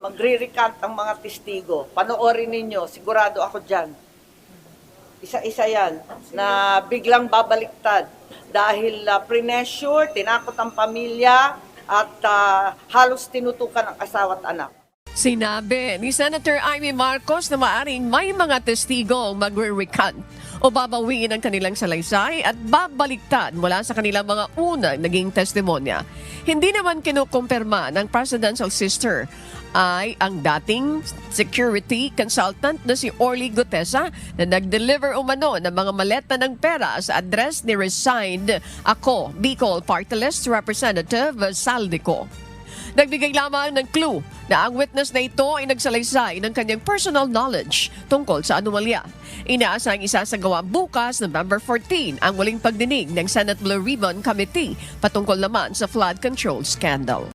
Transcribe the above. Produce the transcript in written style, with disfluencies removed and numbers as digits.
magre-recant ang mga testigo. Panoorin ninyo, sigurado ako dyan. Isa-isa yan na biglang babaliktad dahil pre-measure, tinakot ang pamilya at halos tinutukan ang asawa at anak. Sinabi ni Senator Imee Marcos na maaaring may mga testigo magre-recant o babawiin ang kanilang salaysay at babaliktad mula sa kanilang mga unang naging testimonya. Hindi naman kinukumpirma ng presidential sister ay ang dating security consultant na si Orly Gutesa na nag-deliver umano ng mga maleta ng pera sa address ni resigned ako, Bicol Party List Representative Saldico. Nagbigay lamang ng clue na ang witness na ito ay nagsalaysay ng kanyang personal knowledge tungkol sa anomalya. Inaasang isasagawa bukas November 14 ang muling pagdinig ng Senate Blue Ribbon Committee patungkol naman sa flood control scandal.